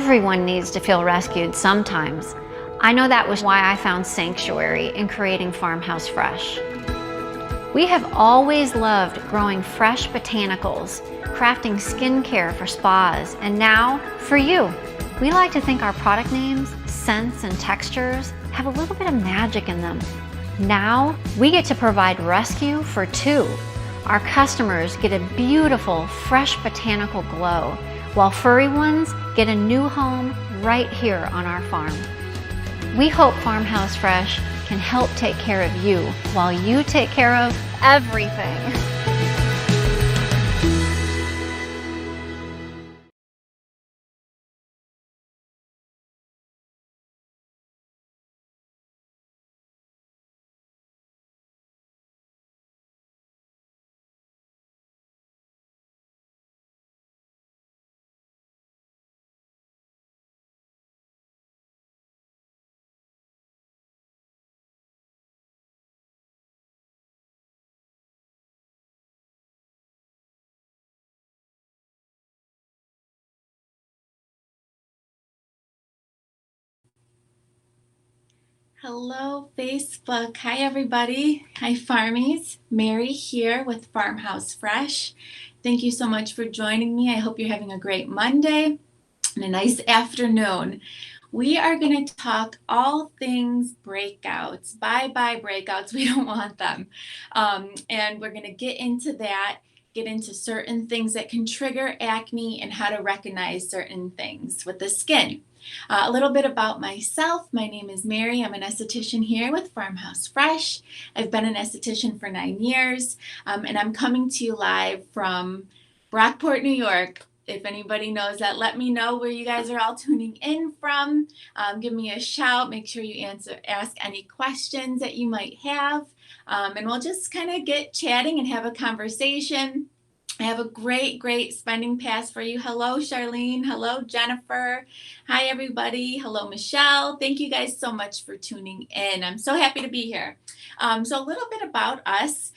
Everyone needs to feel rescued sometimes. I know that was why I found sanctuary in creating Farmhouse Fresh. We have always loved growing fresh botanicals, crafting skincare for spas, and now for you. We like to think our product names, scents, and textures have a little bit of magic in them. Now we get to provide rescue for two. Our customers get a beautiful, fresh botanical glow, while furry ones get a new home right here on our farm. We hope Farmhouse Fresh can help take care of you while you take care of everything. Hello, Facebook. Hi, everybody. Hi, Farmies. Mary here with Farmhouse Fresh. Thank you so much for joining me. I hope you're having a great Monday and a nice afternoon. We are going to talk all things breakouts. Bye-bye breakouts. We don't want them. And we're going to get into that, get into certain things that can trigger acne and how to recognize certain things with the skin. A little bit about myself. My name is Mary. I'm an esthetician here with Farmhouse Fresh. I've been an esthetician for 9 years, and I'm coming to you live from Brockport, New York. If anybody knows that, let me know where you guys are all tuning in from. Give me a shout. Make sure you ask any questions that you might have, and we'll just kind of get chatting and have a conversation. I have a great spending pass for you. Hello, Charlene. Hello, Jennifer. Hi, everybody. Hello, Michelle. Thank you guys so much for tuning in. I'm so happy to be here. So a little bit about us.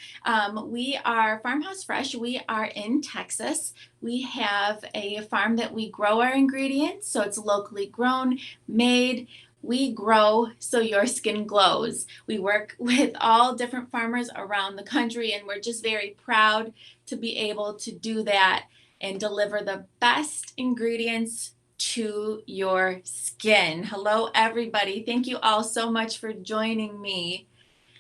We are Farmhouse Fresh. We are in Texas. We have a farm that we grow our ingredients. So it's locally grown, made. We grow so your skin glows. We work with all different farmers around the country, and we're just very proud to be able to do that and deliver the best ingredients to your skin. Hello, everybody. Thank you all so much for joining me.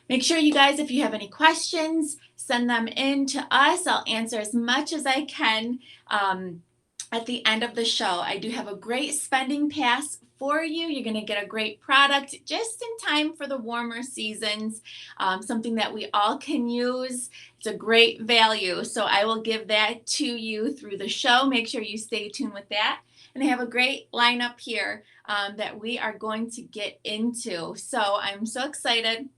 Make sure you guys, if you have any questions, send them in to us. I'll answer as much as I can at the end of the show. I do have a great spending pass for you. You're going to get a great product just in time for the warmer seasons, something that we all can use. It's a great value, so I will give that to you through the show. Make sure you stay tuned with that. And I have a great lineup here that we are going to get into. So I'm so excited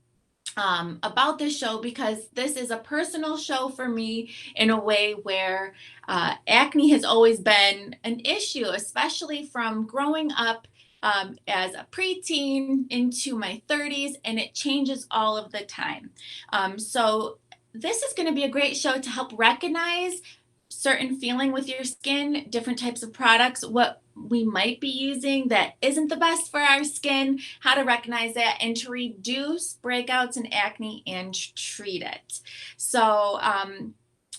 about this show because this is a personal show for me in a way where acne has always been an issue, especially from growing up as a preteen into my 30s, and it changes all of the time. So this is going to be a great show to help recognize certain feeling with your skin, different types of products, what we might be using that isn't the best for our skin, how to recognize that, and to reduce breakouts and acne and treat it. So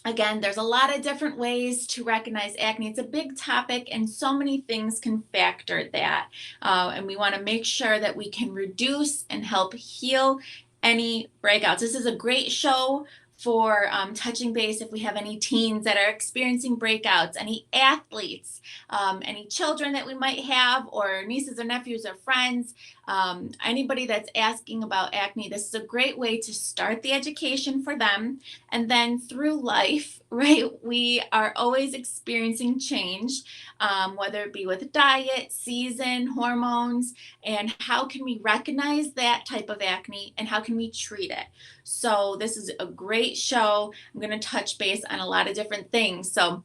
again, there's a lot of different ways to recognize acne. It's a big topic, and so many things can factor that. And we want to make sure that we can reduce and help heal any breakouts. This is a great show for touching base if we have any teens that are experiencing breakouts, any athletes, any children that we might have, or nieces or nephews or friends, anybody that's asking about acne. This is a great way to start the education for them. And then through life, right, we are always experiencing change, whether it be with diet, season, hormones, and how can we recognize that type of acne and how can we treat it. So this is a great show. I'm going to touch base on a lot of different things. So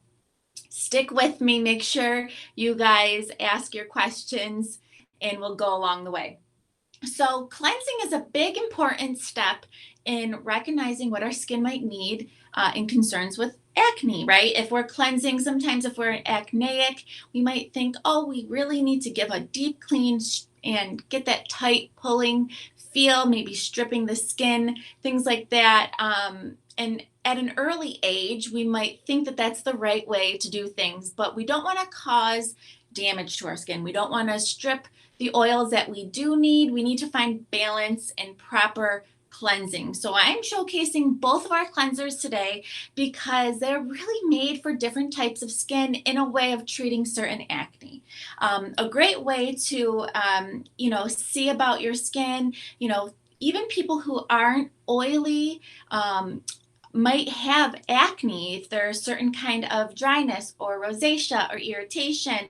stick with me. Make sure you guys ask your questions and we'll go along the way. So cleansing is a big important step in recognizing what our skin might need in concerns with acne, right? If we're cleansing, sometimes if we're acneic, we might think, oh, we really need to give a deep clean and get that tight pulling feel, maybe stripping the skin, things like that. And at an early age, we might think that that's the right way to do things, but we don't want to cause damage to our skin. We don't want to strip the oils that we do need. We need to find balance and proper cleansing. So I'm showcasing both of our cleansers today because they're really made for different types of skin in a way of treating certain acne. A great way to, see about your skin, even people who aren't oily, might have acne if there's a certain kind of dryness or rosacea or irritation,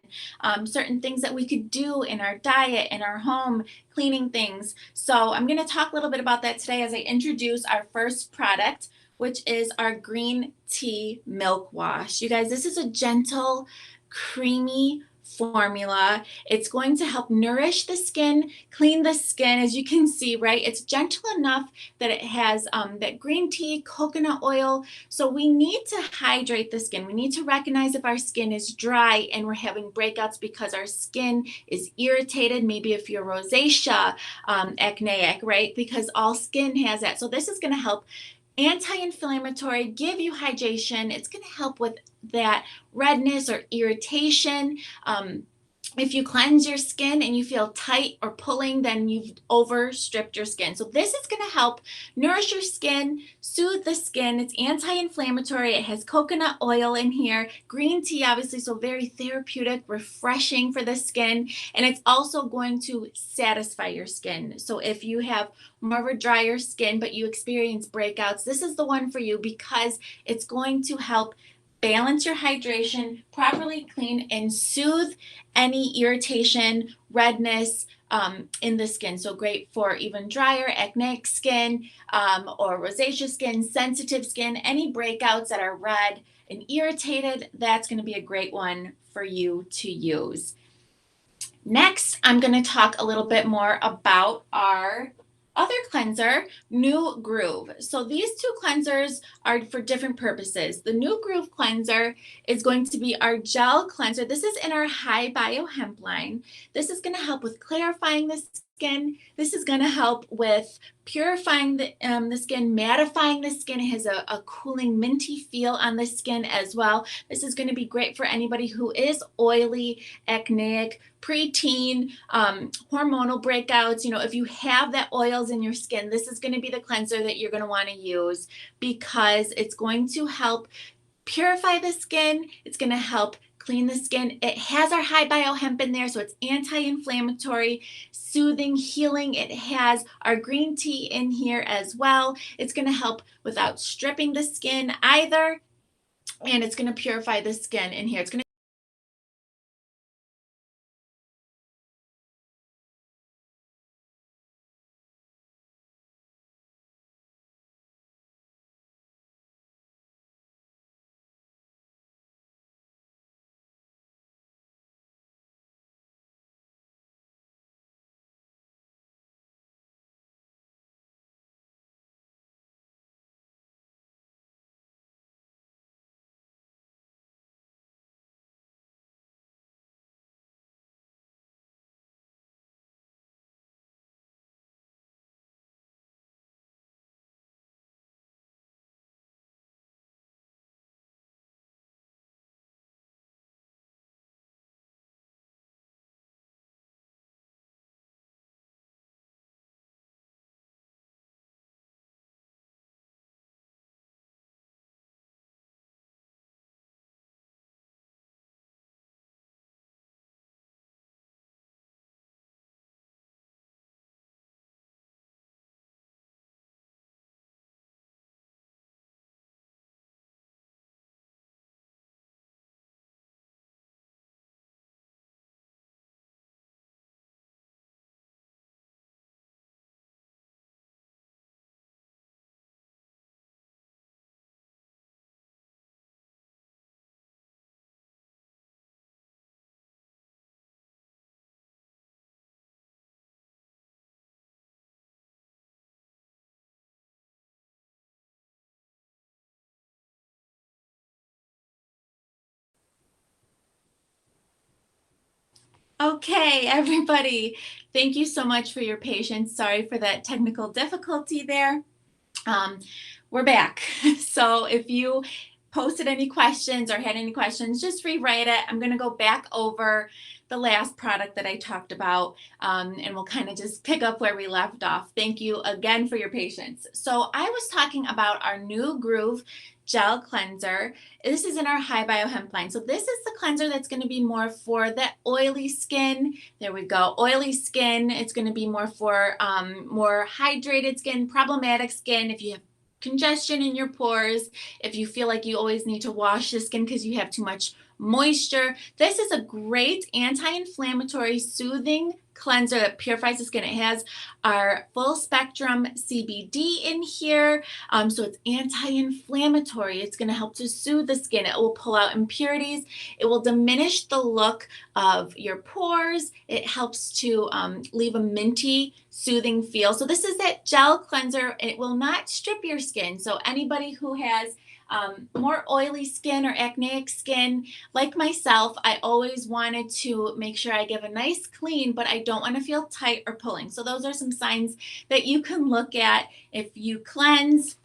certain things that we could do in our diet, in our home, cleaning things. So I'm going to talk a little bit about that today as I introduce our first product, which is our green tea milk wash. You guys, this is a gentle, creamy formula. It's going to help nourish the skin, clean the skin. As you can see, right, it's gentle enough that it has that green tea, coconut oil. So we need to hydrate the skin. We need to recognize if our skin is dry and we're having breakouts because our skin is irritated. Maybe if you're rosacea, acneic, right? Because all skin has that. So this is going to help anti-inflammatory, give you hydration. It's going to help with that redness or irritation. If you cleanse your skin and you feel tight or pulling, then you've overstripped your skin. So this is going to help nourish your skin, soothe the skin. It's anti-inflammatory. It has coconut oil in here, green tea, obviously, so very therapeutic, refreshing for the skin. And it's also going to satisfy your skin. So if you have more of a drier skin, but you experience breakouts, this is the one for you because it's going to help balance your hydration, properly clean, and soothe any irritation, redness in the skin. So great for even drier, acneic skin or rosacea skin, sensitive skin, any breakouts that are red and irritated, that's going to be a great one for you to use. Next, I'm going to talk a little bit more about our other cleanser, New Groove. So these two cleansers are for different purposes. The New Groove cleanser is going to be our gel cleanser. This is in our high bio hemp line. This is going to help with clarifying the skin. This is going to help with purifying the skin, mattifying the skin. It has a cooling, minty feel on the skin as well. This is going to be great for anybody who is oily, acneic, preteen, hormonal breakouts. If you have that oils in your skin, this is going to be the cleanser that you're going to want to use because it's going to help purify the skin. It's going to help clean the skin. It has our high bio hemp in there, so it's anti-inflammatory, soothing, healing. It has our green tea in here as well. It's going to help without stripping the skin either, and it's going to purify the skin in here. It's going to Okay, everybody, thank you so much for your patience. Sorry for that technical difficulty there. Um, we're back. So if you posted any questions or had any questions, just rewrite it. I'm going to go back over the last product that I talked about, and we'll kind of just pick up where we left off. Thank you again for your patience. So I was talking about our new Groove Gel Cleanser. This is in our High Bio Hemp line. So this is the cleanser that's going to be more for the oily skin. There we go, oily skin. It's going to be more for more hydrated skin, problematic skin. If you have congestion in your pores, if you feel like you always need to wash the skin because you have too much moisture, this is a great anti-inflammatory, soothing cleanser that purifies the skin. It has our full spectrum CBD in here, so it's anti-inflammatory. It's going to help to soothe the skin. It will pull out impurities. It will diminish the look of your pores. It helps to leave a minty, soothing feel. So this is that gel cleanser. It will not strip your skin. So anybody who has more oily skin or acneic skin, like myself, I always wanted to make sure I give a nice clean, but I don't want to feel tight or pulling. So those are some signs that you can look at if you cleanse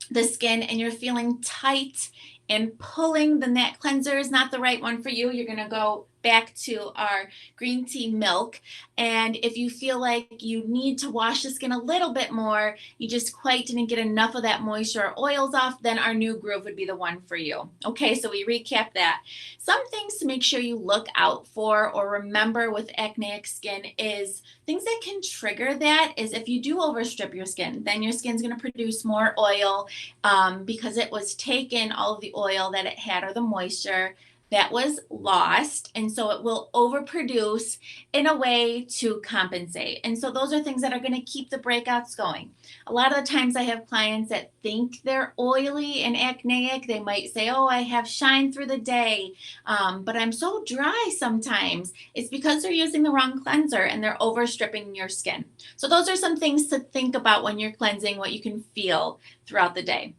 the skin and you're feeling tight and pulling, then that cleanser is not the right one for you. You're going to go back to our green tea milk. And if you feel like you need to wash the skin a little bit more, you just quite didn't get enough of that moisture or oils off, then our new Groove would be the one for you. Okay, so we recap that. Some things to make sure you look out for or remember with acneic skin is things that can trigger that is if you do overstrip your skin, then your skin's going to produce more oil because it was taken, all of the oil that it had or the moisture that was lost, and so it will overproduce in a way to compensate. And so those are things that are going to keep the breakouts going. A lot of the times I have clients that think they're oily and acneic. They might say, oh, I have shine through the day, but I'm so dry sometimes. It's because they're using the wrong cleanser and they're overstripping your skin. So those are some things to think about when you're cleansing, what you can feel throughout the day.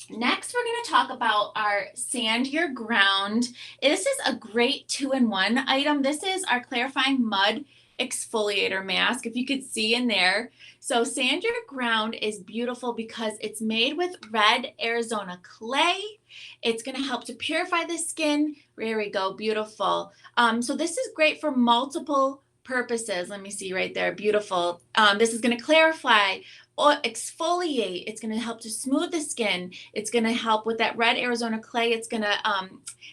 Next, we're going to talk about our Sand Your Ground. This is a great 2-in-1 item. This is our clarifying mud exfoliator mask, if you could see in there. So Sand Your Ground is beautiful because it's made with red Arizona clay. It's going to help to purify the skin. There we go, beautiful. So this is great for multiple purposes. Let me see right there, beautiful. This is going to clarify, exfoliate. It's going to help to smooth the skin. It's going to help with that red Arizona clay. It's going to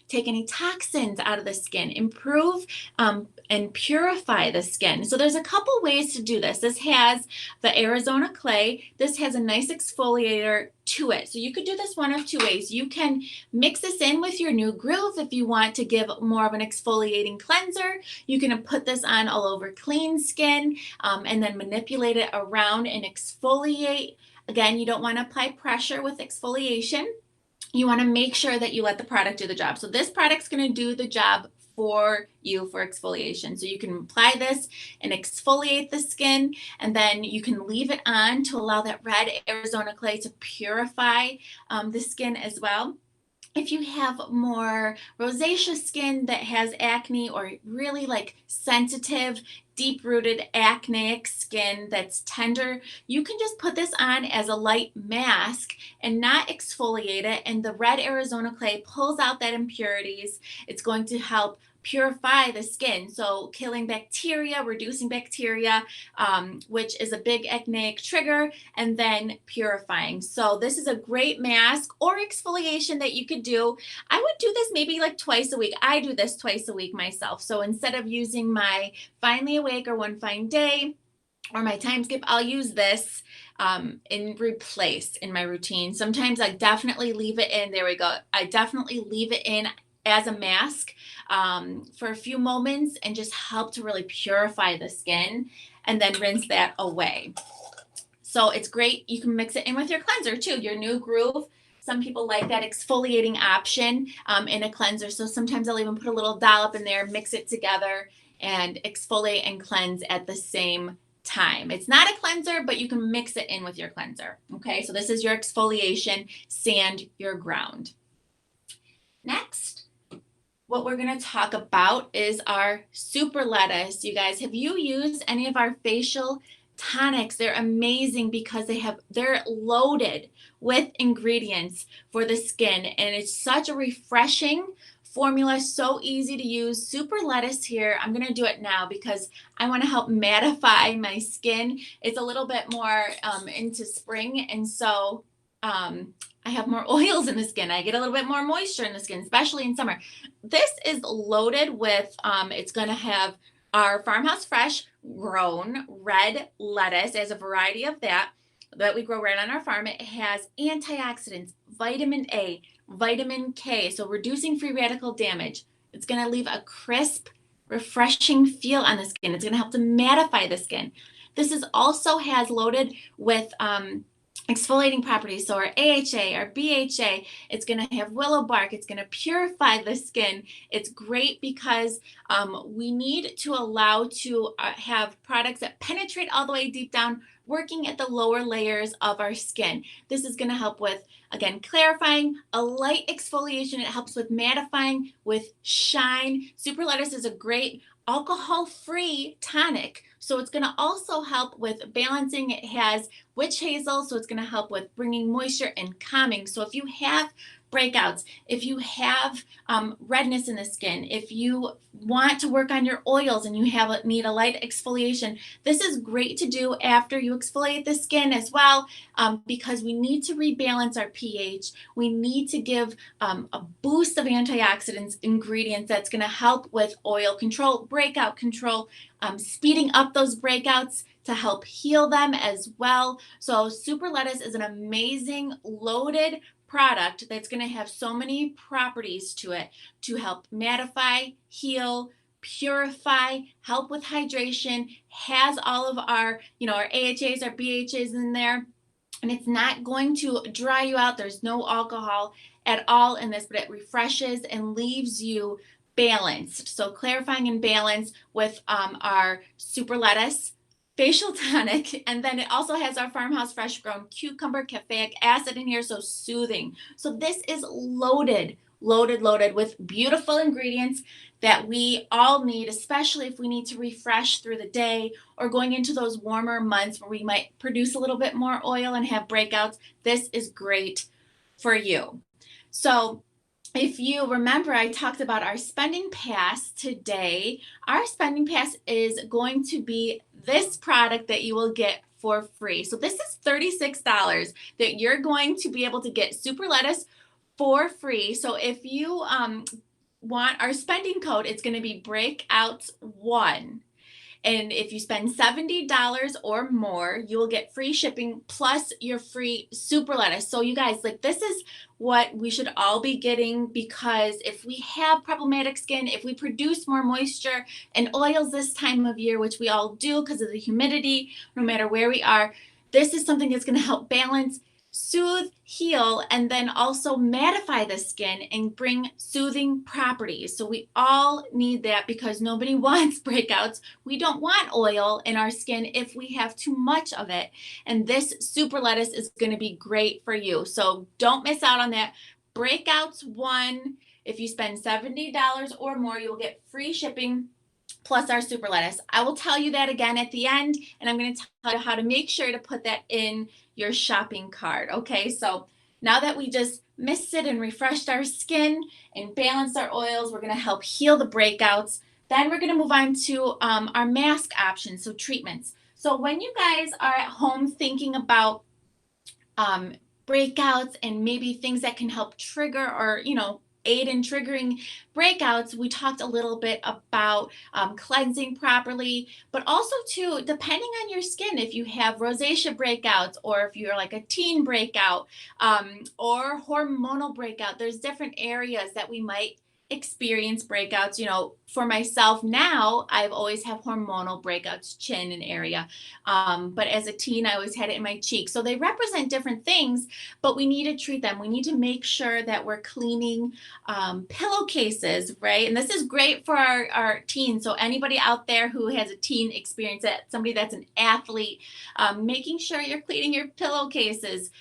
take any toxins out of the skin, improve and purify the skin. So there's a couple ways to do this. This has the Arizona clay. This has a nice exfoliator to it. So you could do this one of two ways. You can mix this in with your new Groove if you want to give more of an exfoliating cleanser. You can put this on all over clean skin and then manipulate it around and exfoliate. Again, you don't want to apply pressure with exfoliation. You want to make sure that you let the product do the job. So this product's going to do the job for you for exfoliation. So you can apply this and exfoliate the skin, and then you can leave it on to allow that red Arizona clay to purify the skin as well. If you have more rosacea skin that has acne or really like sensitive, deep-rooted acneic skin that's tender, you can just put this on as a light mask and not exfoliate it. And the red Arizona clay pulls out that impurities. It's going to help purify the skin, so killing bacteria, reducing bacteria, which is a big acneic trigger, and then purifying. So this is a great mask or exfoliation that you could do. I would do this maybe like twice a week. I do this twice a week myself. So instead of using my Finally Awake or One Fine Day or my time skip, I'll use this in replace in my routine. Sometimes I definitely leave it in. There we go. I definitely leave it in as a mask for a few moments and just help to really purify the skin and then rinse that away. So it's great. You can mix it in with your cleanser too, your new Groove. Some people like that exfoliating option in a cleanser. So sometimes I'll even put a little dollop in there, mix it together, and exfoliate and cleanse at the same time. It's not a cleanser, but you can mix it in with your cleanser. Okay, so this is your exfoliation, Sand Your Ground. Next, what we're going to talk about is our super lettuce. You guys, have you used any of our facial tonics? They're amazing because they're loaded with ingredients for the skin, and it's such a refreshing formula, so easy to use. Super lettuce here. I'm going to do it now because I want to help mattify my skin. It's a little bit more into spring, and so I have more oils in the skin. I get a little bit more moisture in the skin, especially in summer. This is loaded with, it's going to have our Farmhouse Fresh grown red lettuce as a variety of that we grow right on our farm. It has antioxidants, vitamin A, vitamin K, so reducing free radical damage. It's going to leave a crisp, refreshing feel on the skin. It's going to help to mattify the skin. This is also has loaded with exfoliating properties. So our AHA, our BHA, it's going to have willow bark. It's going to purify the skin. It's great because we need to allow to have products that penetrate all the way deep down, working at the lower layers of our skin. This is going to help with, again, clarifying, a light exfoliation. It helps with mattifying, with shine. Super lettuce is a great alcohol-free tonic. So it's going to also help with balancing. It has witch hazel, so it's going to help with bringing moisture and calming. So if you have breakouts, if you have redness in the skin, if you want to work on your oils and you need a light exfoliation, this is great to do after you exfoliate the skin as well, because we need to rebalance our pH. We need to give a boost of antioxidants ingredients that's going to help with oil control, breakout control, speeding up those breakouts to help heal them as well. So super lettuce is an amazing loaded product that's going to have so many properties to it to help mattify, heal, purify, help with hydration, has all of our, our AHAs, our BHAs in there. And it's not going to dry you out. There's no alcohol at all in this, but it refreshes and leaves you balanced. So clarifying and balance with our super lettuce facial tonic, and then it also has our Farmhouse Fresh grown cucumber caffeic acid in here, so soothing. So this is loaded with beautiful ingredients that we all need, especially if we need to refresh through the day or going into those warmer months where we might produce a little bit more oil and have breakouts. This is great for you. So if you remember, I talked about our spending pass today. Our spending pass is going to be this product that you will get for free. So this is $36 that you're going to be able to get super lettuce for free. So if you want our spending code, it's going to be breakouts1. And if you spend $70 or more, you will get free shipping plus your free super lettuce. So you guys, this is what we should all be getting, because if we have problematic skin, if we produce more moisture and oils this time of year, which we all do because of the humidity, no matter where we are, this is something that's going to help balance, soothe, heal, and then also mattify the skin and bring soothing properties. So we all need that because nobody wants breakouts. We don't want oil in our skin if we have too much of it. And this super lettuce is going to be great for you. So don't miss out on that. Breakouts1. If you spend $70 or more, you'll get free shipping plus our super lettuce. I will tell you that again at the end, and I'm going to tell you how to make sure to put that in your shopping cart. Okay, so now that we just misted and refreshed our skin and balanced our oils, we're going to help heal the breakouts. Then we're going to move on to our mask options, so treatments. So when you guys are at home thinking about breakouts and maybe things that can help trigger or, aid in triggering breakouts, we talked a little bit about cleansing properly, but also too, depending on your skin, if you have rosacea breakouts or if you're like a teen breakout or hormonal breakout, there's different areas that we might experience breakouts. For myself now, I've always have hormonal breakouts, chin and area. But as a teen, I always had it in my cheek. So they represent different things, but we need to treat them. We need to make sure that we're cleaning pillowcases, right? And this is great for our teens. So anybody out there who has a teen experience, that somebody that's an athlete, making sure you're cleaning your pillowcases,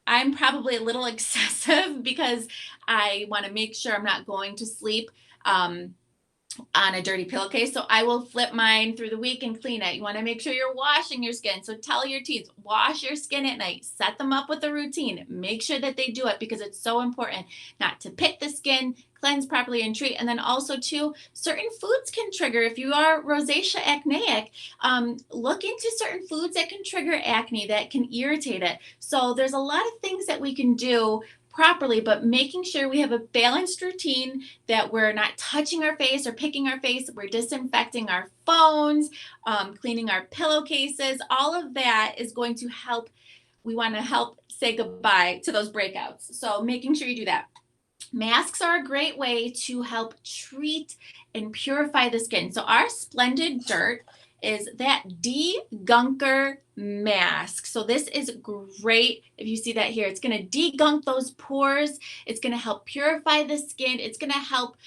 I'm probably a little excessive because I want to make sure I'm not going to sleep. Um, on a dirty pillowcase. So I will flip mine through the week and clean it. You want to make sure you're washing your skin. So tell your teens, wash your skin at night. Set them up with a routine. Make sure that they do it because it's so important not to pick the skin, cleanse properly and treat. And then also too, certain foods can trigger. If you are rosacea acneic, look into certain foods that can trigger acne, that can irritate it. So there's a lot of things that we can do properly, but making sure we have a balanced routine, that we're not touching our face or picking our face, we're disinfecting our phones, cleaning our pillowcases. All of that is going to help. We want to help say goodbye to those breakouts. So making sure you do that. Masks are a great way to help treat and purify the skin. So our Splendid Dirt is that degunker mask. So this is great. If you see that here, it's going to degunk those pores. It's going to help purify the skin. It's going to help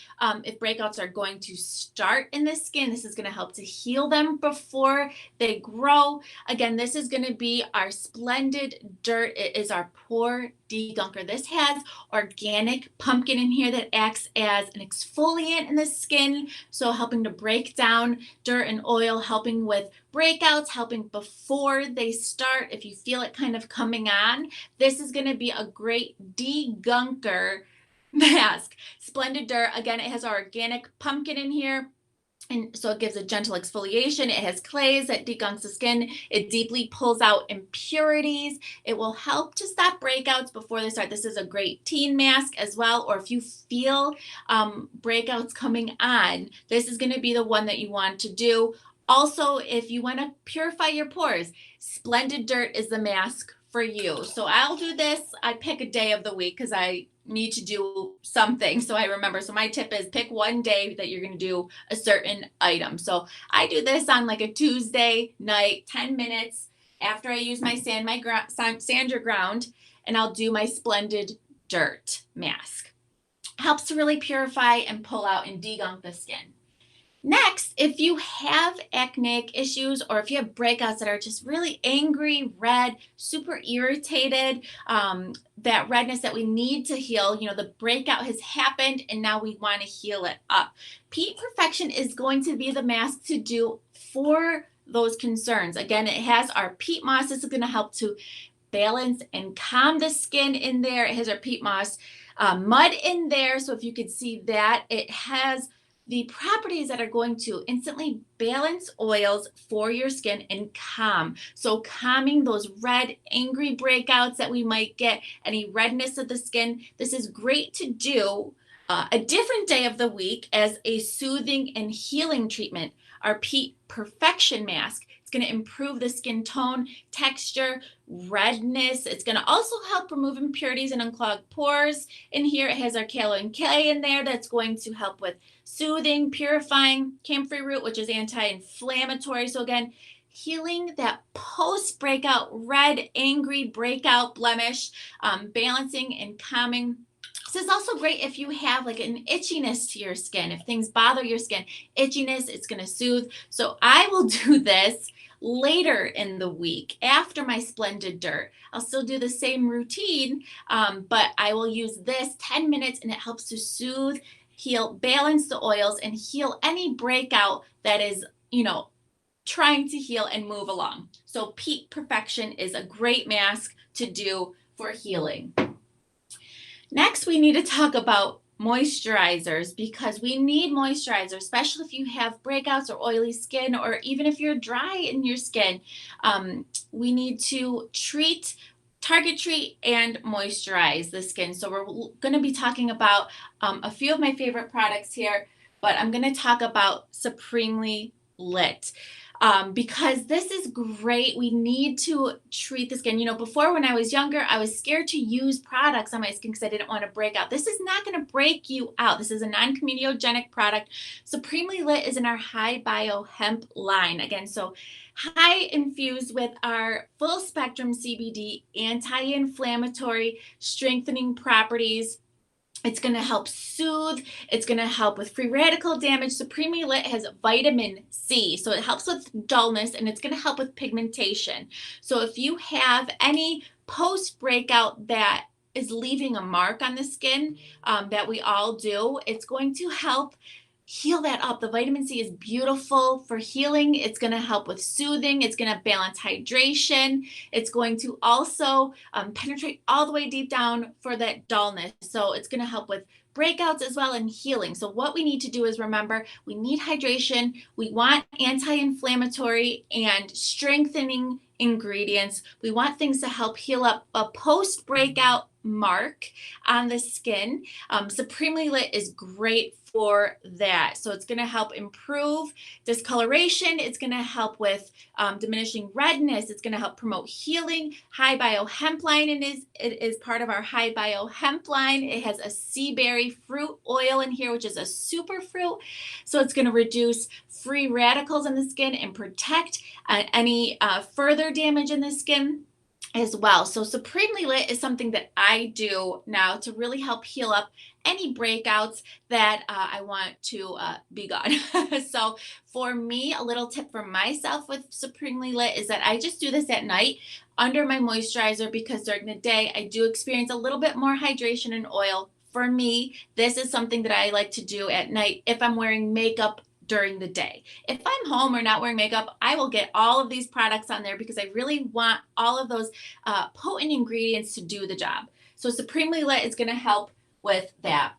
if breakouts are going to start in the skin. This is going to help to heal them before they grow. Again, this is going to be our Splendid Dirt. It is our pore degunker. This has organic pumpkin in here that acts as an exfoliant in the skin, so helping to break down dirt and oil, helping with breakouts, helping before they start. If you feel it kind of coming on, this is going to be a great degunker mask. Splendid Dirt, again, it has our organic pumpkin in here. And so it gives a gentle exfoliation. It has clays that degunks the skin. It deeply pulls out impurities. It will help to stop breakouts before they start. This is a great teen mask as well. Or if you feel breakouts coming on, this is going to be the one that you want to do. Also, if you want to purify your pores, Splendid Dirt is the mask for you. So I'll do this. I pick a day of the week because I need to do something so I remember. So my tip is pick one day that you're going to do a certain item. So I do this on like a Tuesday night, 10 minutes after I use my sand your ground, and I'll do my Splendid Dirt mask. Helps to really purify and pull out and degunk the skin. Next, if you have acneic issues or if you have breakouts that are just really angry, red, super irritated, that redness that we need to heal, the breakout has happened and now we want to heal it up. Peat Perfection is going to be the mask to do for those concerns. Again, it has our peat moss. This is going to help to balance and calm the skin in there. It has our peat moss mud in there. So if you could see that, it has the properties that are going to instantly balance oils for your skin and calm. So calming those red, angry breakouts that we might get, any redness of the skin. This is great to do a different day of the week as a soothing and healing treatment. Our Peat Perfection mask. It's going to improve the skin tone, texture, redness. It's going to also help remove impurities and unclog pores. In here, it has our kaolin K in there that's going to help with soothing, purifying, camphor root, which is anti-inflammatory. So again, healing that post-breakout red, angry breakout blemish, balancing and calming. This is also great if you have like an itchiness to your skin. If things bother your skin, itchiness, it's going to soothe. So I will do this later in the week after my Splendid Dirt. I'll still do the same routine, but I will use this 10 minutes and it helps to soothe, heal, balance the oils, and heal any breakout that is, trying to heal and move along. So Peat Perfection is a great mask to do for healing. Next, we need to talk about moisturizers because we need moisturizer, especially if you have breakouts or oily skin, or even if you're dry in your skin. We need to target treat and moisturize the skin. So we're going to be talking about a few of my favorite products here, but I'm going to talk about Supremely Lit. Because this is great. We need to treat the skin. Before when I was younger, I was scared to use products on my skin because I didn't want to break out. This is not going to break you out. This is a non-comedogenic product. Supremely Lit is in our high bio hemp line. Again, so high infused with our full spectrum CBD, anti-inflammatory, strengthening properties. It's going to help soothe. It's going to help with free radical damage. Supremely Lit has vitamin C, so it helps with dullness, and it's going to help with pigmentation. So if you have any post breakout that is leaving a mark on the skin, that we all do. It's going to help heal that up. The vitamin C is beautiful for healing. It's going to help with soothing. It's going to balance hydration. It's going to also penetrate all the way deep down for that dullness. So it's going to help with breakouts as well and healing. So what we need to do is remember, we need hydration. We want anti-inflammatory and strengthening ingredients. We want things to help heal up a post breakout mark on the skin. Supremely Lit is great for that. So it's going to help improve discoloration. It's going to help with diminishing redness. It's going to help promote healing. High Bio Hemp line it is part of our High Bio Hemp line. It has a sea berry fruit oil in here, which is a super fruit. So it's going to reduce free radicals in the skin and protect any further damage in the skin as well. So Supremely Lit is something that I do now to really help heal up any breakouts that I want to be gone. So for me, a little tip for myself with Supremely Lit is that I just do this at night under my moisturizer, because during the day I do experience a little bit more hydration and oil. For me, this is something that I like to do at night if I'm wearing makeup during the day. If I'm home or not wearing makeup, I will get all of these products on there because I really want all of those potent ingredients to do the job. So Supremely Lit is going to help with that.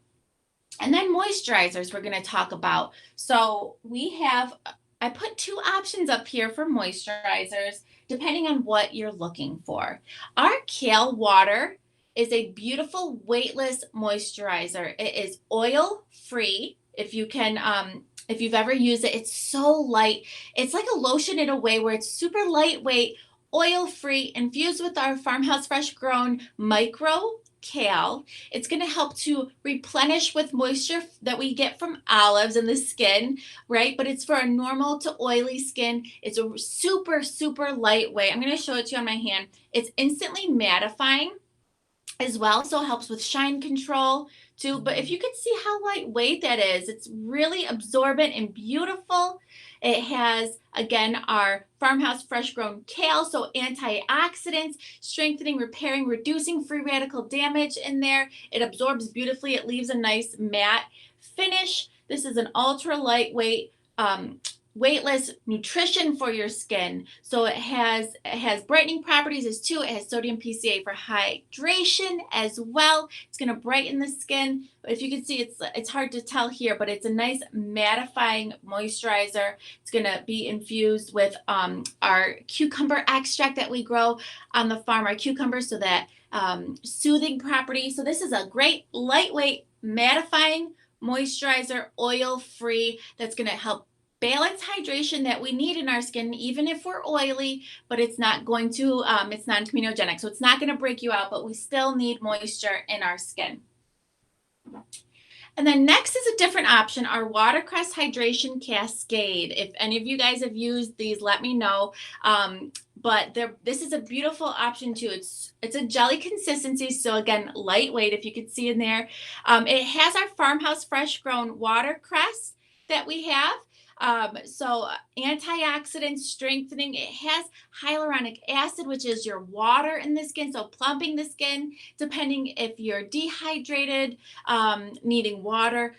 And then moisturizers we're going to talk about. So I put two options up here for moisturizers depending on what you're looking for. Our Kale Water is a beautiful weightless moisturizer. It is oil free. If you've ever used it, it's so light. It's like a lotion in a way where it's super lightweight, oil-free, infused with our Farmhouse Fresh Grown micro kale. It's going to help to replenish with moisture that we get from olives in the skin, right? But it's for a normal to oily skin. It's a super, super lightweight. I'm going to show it to you on my hand. It's instantly mattifying as well, so it helps with shine control too. But if you could see how lightweight that is, it's really absorbent and beautiful. It has, again, our Farmhouse Fresh Grown Kale, so antioxidants, strengthening, repairing, reducing free radical damage in there. It absorbs beautifully. It leaves a nice matte finish. This is an ultra lightweight, weightless nutrition for your skin. So it has brightening properties as too. It has sodium PCA for hydration as well. It's going to brighten the skin. But if you can see, it's hard to tell here, but it's a nice mattifying moisturizer. It's going to be infused with our cucumber extract that we grow on the farm, our cucumbers, so that soothing property. So this is a great lightweight mattifying moisturizer, oil-free, that's going to help balance hydration that we need in our skin, even if we're oily, but it's not going to, it's non-comedogenic. So it's not going to break you out, but we still need moisture in our skin. And then next is a different option, our Watercress Hydration Cascade. If any of you guys have used these, let me know. But this is a beautiful option too. It's a jelly consistency, so again, lightweight, if you could see in there. It has our Farmhouse Fresh Grown watercress that we have. So antioxidant strengthening. It has hyaluronic acid, which is your water in the skin, so plumping the skin, depending if you're dehydrated, needing water.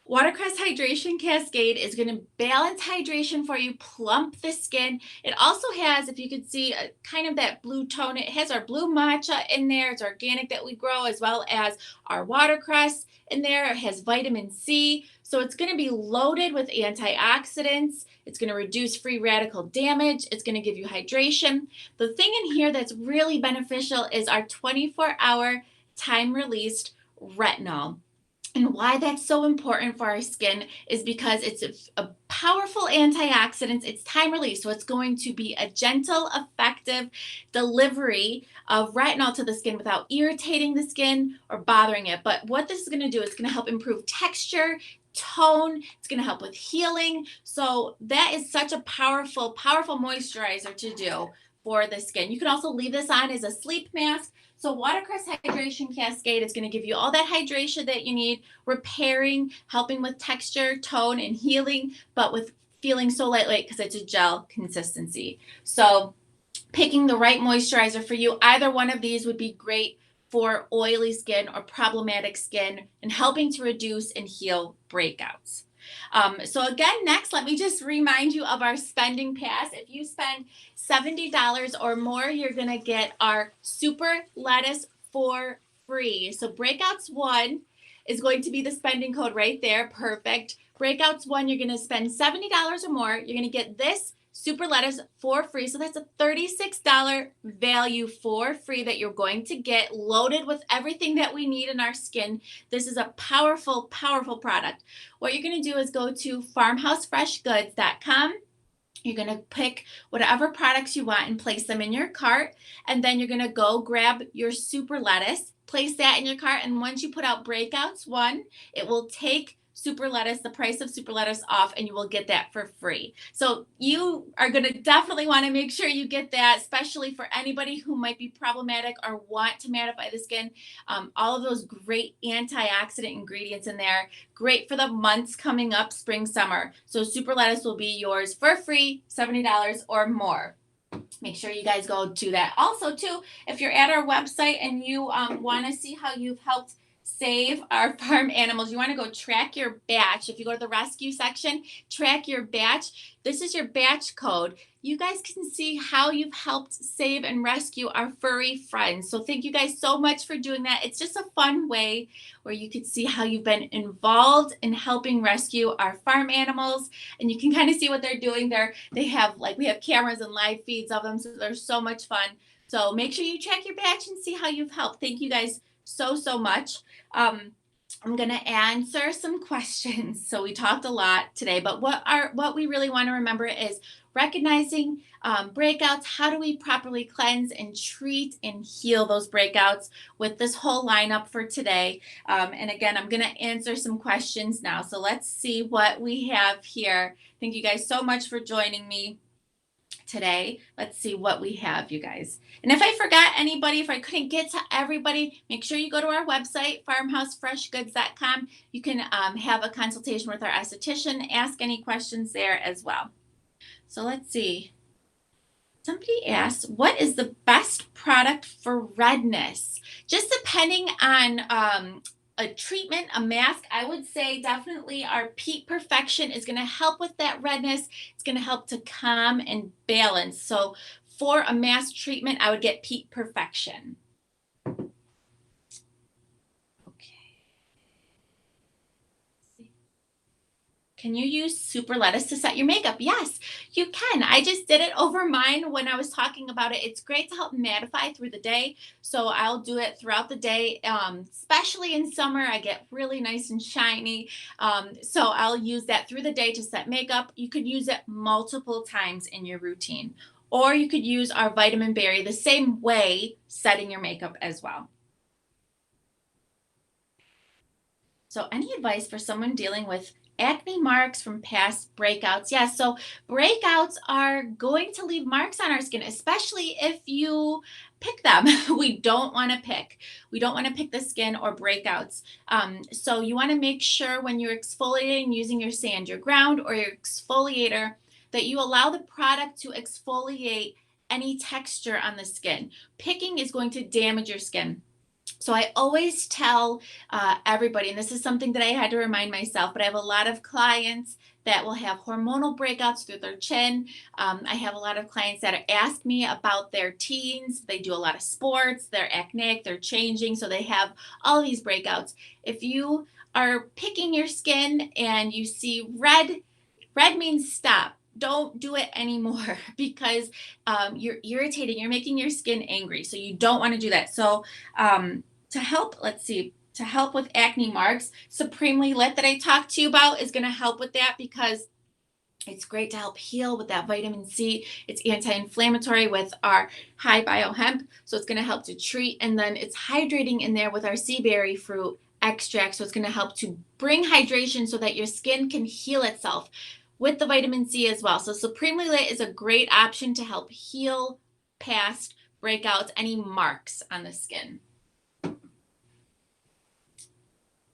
Watercress Hydration Cascade is going to balance hydration for you, plump the skin. It also has, if you could see, kind of that blue tone. It has our blue matcha in there. It's organic that we grow, as well as our watercress in there. It has vitamin C. So it's going to be loaded with antioxidants. It's going to reduce free radical damage. It's going to give you hydration. The thing in here that's really beneficial is our 24-hour time-released retinol. And why that's so important for our skin is because it's a powerful antioxidant. It's time release, so it's going to be a gentle, effective delivery of retinol to the skin without irritating the skin or bothering it. But what this is going to do is going to help improve texture, tone. It's going to help with healing. So that is such a powerful, powerful moisturizer to do for the skin. You can also leave this on as a sleep mask. So Watercress Hydration Cascade is going to give you all that hydration that you need, repairing, helping with texture, tone, and healing, but with feeling so lightweight because it's a gel consistency. So picking the right moisturizer for you. Either one of these would be great for oily skin or problematic skin and helping to reduce and heal breakouts. So again, next, let me just remind you of our spending pass. If you spend $70 or more, you're gonna get our super lettuce for free. So breakouts 1 is going to be the spending code right there. Perfect. Breakouts 1, you're gonna spend $70 or more. You're gonna get this super lettuce for free. So that's a $36 value for free that you're going to get, loaded with everything that we need in our skin. This is a powerful, powerful product. What you're going to do is go to farmhousefreshgoods.com. You're going to pick whatever products you want and place them in your cart. And then you're going to go grab your super lettuce, place that in your cart. And once you put out breakouts 1, it will take super lettuce, the price of super lettuce off, and you will get that for free. So you are going to definitely want to make sure you get that, especially for anybody who might be problematic or want to mattify the skin. All of those great antioxidant ingredients in there, great for the months coming up, spring, summer. So super lettuce will be yours for free, $70 or more. Make sure you guys go to that. Also, too, if you're at our website and you want to see how you've helped save our farm animals, you want to go track your batch. If you go to the rescue section, track your batch. This is your batch code. You guys can see how you've helped save and rescue our furry friends. So thank you guys so much for doing that. It's just a fun way where you can see how you've been involved in helping rescue our farm animals, and you can kind of see what they're doing there. We have cameras and live feeds of them, so they're so much fun. So make sure you check your batch and see how you've helped. Thank you guys so much. I'm going to answer some questions. So we talked a lot today, but what we really want to remember is recognizing breakouts. How do we properly cleanse and treat and heal those breakouts with this whole lineup for today? And again, I'm going to answer some questions now. So let's see what we have here. Thank you guys so much for joining me today. Let's see what we have, you guys. And if I forgot anybody, if I couldn't get to everybody, make sure you go to our website, farmhousefreshgoods.com. You can have a consultation with our esthetician, ask any questions there as well. So let's see. Somebody asked, what is the best product for redness? Just depending on a treatment, a mask, I would say definitely our Peat Perfection is going to help with that redness. It's going to help to calm and balance. So for a mask treatment, I would get Peat Perfection. Can you use super lettuce to set your makeup? Yes, you can. I just did it over mine when I was talking about it. It's great to help mattify through the day. So I'll do it throughout the day, especially in summer. I get really nice and shiny. So I'll use that through the day to set makeup. You could use it multiple times in your routine. Or you could use our vitamin berry the same way, setting your makeup as well. So any advice for someone dealing with acne marks from past breakouts? Yes, so breakouts are going to leave marks on our skin, especially if you pick them. We don't want to pick. We don't want to pick the skin or breakouts. So you want to make sure when you're exfoliating using your sand your ground or your exfoliator that you allow the product to exfoliate any texture on the skin. Picking is going to damage your skin. So I always tell everybody, and this is something that I had to remind myself, but I have a lot of clients that will have hormonal breakouts through their chin. I have a lot of clients that ask me about their teens. They do a lot of sports, they're acneic, they're changing, so they have all these breakouts. If you are picking your skin and you see red means stop. Don't do it anymore because you're irritating, you're making your skin angry. So you don't want to do that. So to help with acne marks, Supremely Lit that I talked to you about is going to help with that because it's great to help heal with that vitamin C. It's anti-inflammatory with our high bio hemp. So it's going to help to treat. And then it's hydrating in there with our sea berry fruit extract. So it's going to help to bring hydration so that your skin can heal itself with the vitamin C as well. So Supremely Lit is a great option to help heal past breakouts, any marks on the skin.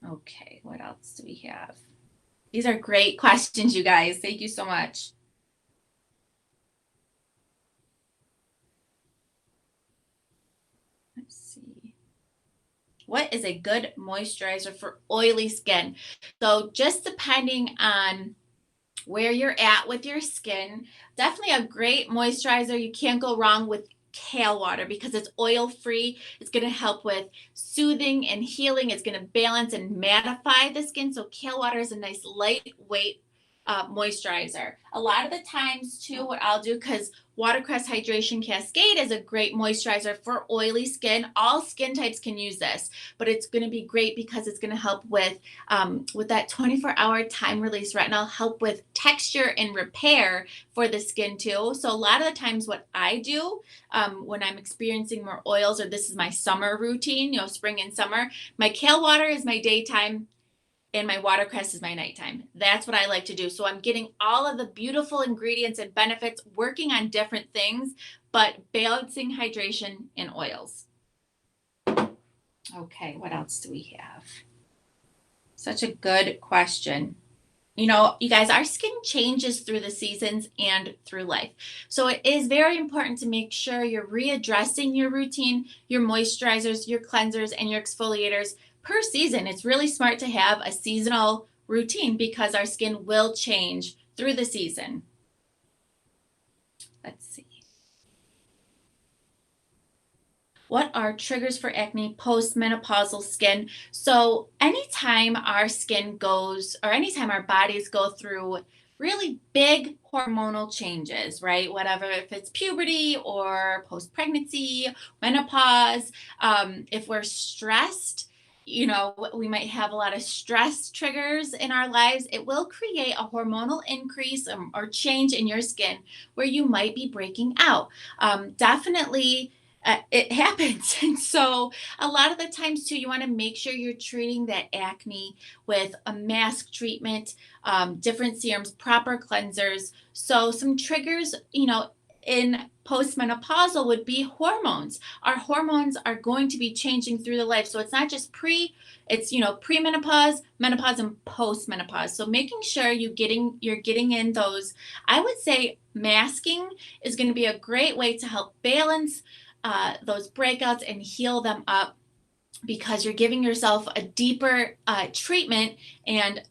Okay, what else do we have? These are great questions, you guys. Thank you so much. What is a good moisturizer for oily skin? So just depending on where you're at with your skin, definitely a great moisturizer. You can't go wrong with kale water because it's oil free. It's going to help with soothing and healing. It's going to balance and mattify the skin. So kale water is a nice lightweight moisturizer. A lot of the times too, what I'll do, because watercress hydration cascade is a great moisturizer for oily skin. All skin types can use this, but it's going to be great because it's going to help with that 24-hour time release retinol, help with texture and repair for the skin too. So a lot of the times what I do when I'm experiencing more oils, or this is my summer routine, spring and summer, my kale water is my daytime and my watercress is my nighttime. That's what I like to do. So I'm getting all of the beautiful ingredients and benefits, working on different things, but balancing hydration and oils. Okay, what else do we have? Such a good question. You guys, our skin changes through the seasons and through life. So it is very important to make sure you're readdressing your routine, your moisturizers, your cleansers, and your exfoliators per season. It's really smart to have a seasonal routine because our skin will change through the season. Let's see. What are triggers for acne post-menopausal skin? So anytime our skin goes, or anytime our bodies go through really big hormonal changes, right? Whatever, if it's puberty or post-pregnancy, menopause, if we're stressed, we might have a lot of stress triggers in our lives. It will create a hormonal increase or change in your skin where you might be breaking out. Definitely it happens. And so a lot of the times too, you want to make sure you're treating that acne with a mask treatment, different serums, proper cleansers. So some triggers, in postmenopausal would be hormones. Our hormones are going to be changing through the life. So it's not just it's premenopause, menopause, and postmenopause. So making sure you're getting in those, I would say masking is going to be a great way to help balance those breakouts and heal them up, because you're giving yourself a deeper treatment, and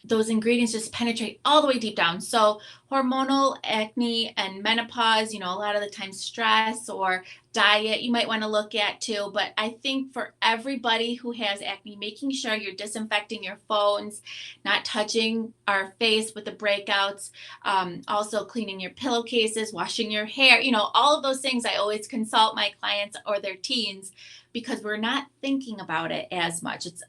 those ingredients just penetrate all the way deep down. So hormonal acne and menopause, a lot of the time stress or diet you might want to look at too. But I think for everybody who has acne, making sure you're disinfecting your phones, not touching our face with the breakouts, also cleaning your pillowcases, washing your hair, all of those things. I always consult my clients or their teens because we're not thinking about it as much. It's,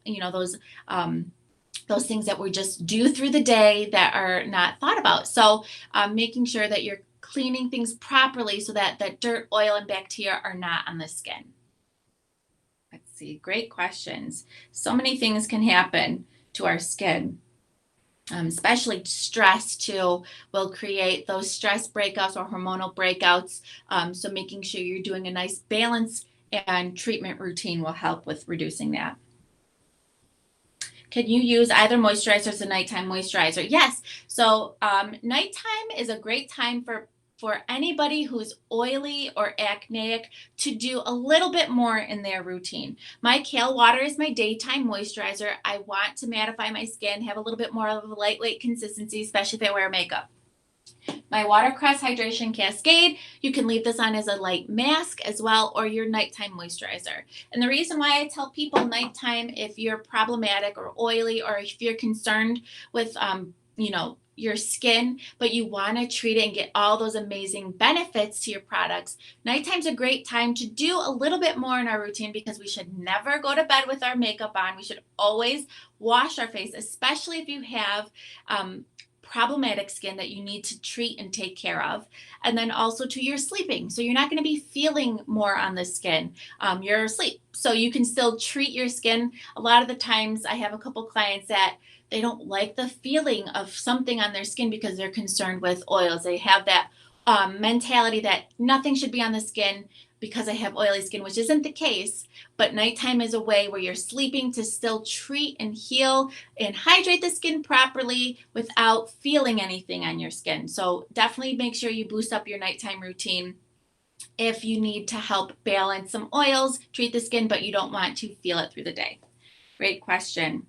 those things that we just do through the day that are not thought about. So making sure that you're cleaning things properly so that that dirt, oil, and bacteria are not on the skin. Let's see, great questions. So many things can happen to our skin. Especially stress too will create those stress breakouts or hormonal breakouts. So making sure you're doing a nice balance and treatment routine will help with reducing that. Can you use either moisturizer as a nighttime moisturizer? Yes. So nighttime is a great time for anybody who's oily or acneic to do a little bit more in their routine. My kale water is my daytime moisturizer. I want to mattify my skin, have a little bit more of a lightweight consistency, especially if I wear makeup. My watercress hydration cascade, you can leave this on as a light mask as well, or your nighttime moisturizer. And the reason why I tell people nighttime, if you're problematic or oily, or if you're concerned with your skin, but you want to treat it and get all those amazing benefits to your products, nighttime's a great time to do a little bit more in our routine, because we should never go to bed with our makeup on. We should always wash our face, especially if you have problematic skin that you need to treat and take care of. And then also to your sleeping. So you're not going to be feeling more on the skin. You're asleep. So you can still treat your skin. A lot of the times I have a couple clients that they don't like the feeling of something on their skin because they're concerned with oils. They have that mentality that nothing should be on the skin because I have oily skin, which isn't the case. But nighttime is a way where you're sleeping to still treat and heal and hydrate the skin properly without feeling anything on your skin. So definitely make sure you boost up your nighttime routine. if you need to help balance some oils, treat the skin, but you don't want to feel it through the day. Great question.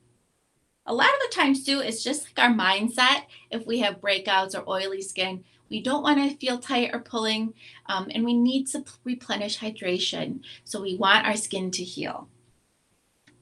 A lot of the times too, it's just like our mindset. If we have breakouts or oily skin, we don't want to feel tight or pulling, and we need to replenish hydration. So we want our skin to heal.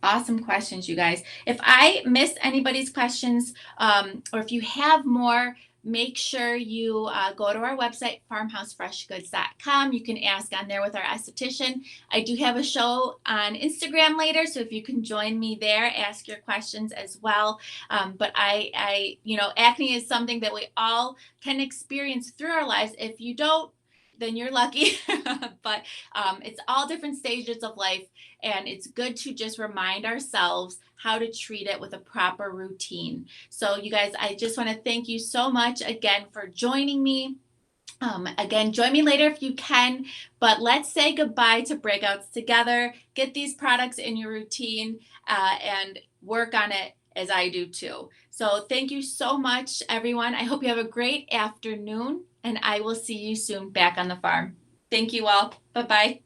Awesome questions, you guys. If I missed anybody's questions, or if you have more, make sure you go to our website, farmhousefreshgoods.com. You can ask on there with our esthetician. I do have a show on Instagram later, so if you can join me there, ask your questions as well. But acne is something that we all can experience through our lives. If you don't, then you're lucky. But it's all different stages of life, and it's good to just remind ourselves how to treat it with a proper routine. So you guys, I just want to thank you so much again for joining me. Again, join me later if you can, but let's say goodbye to breakouts together. Get these products in your routine and work on it as I do too. So thank you so much, everyone. I hope you have a great afternoon, and I will see you soon back on the farm. Thank you all. Bye-bye.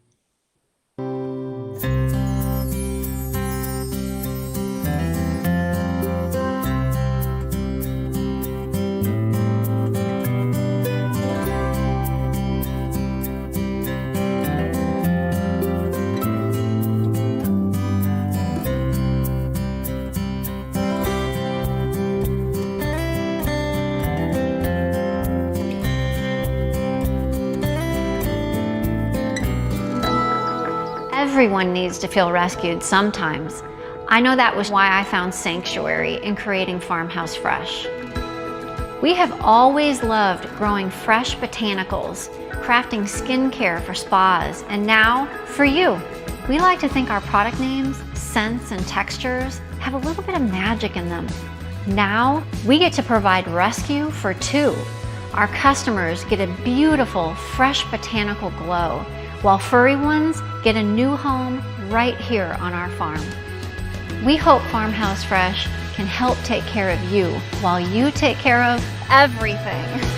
Everyone needs to feel rescued sometimes. I know that was why I found sanctuary in creating Farmhouse Fresh. We have always loved growing fresh botanicals, crafting skincare for spas, and now for you. We like to think our product names, scents, and textures have a little bit of magic in them. Now we get to provide rescue for two. Our customers get a beautiful, fresh botanical glow, while furry ones get a new home right here on our farm. We hope Farmhouse Fresh can help take care of you while you take care of everything.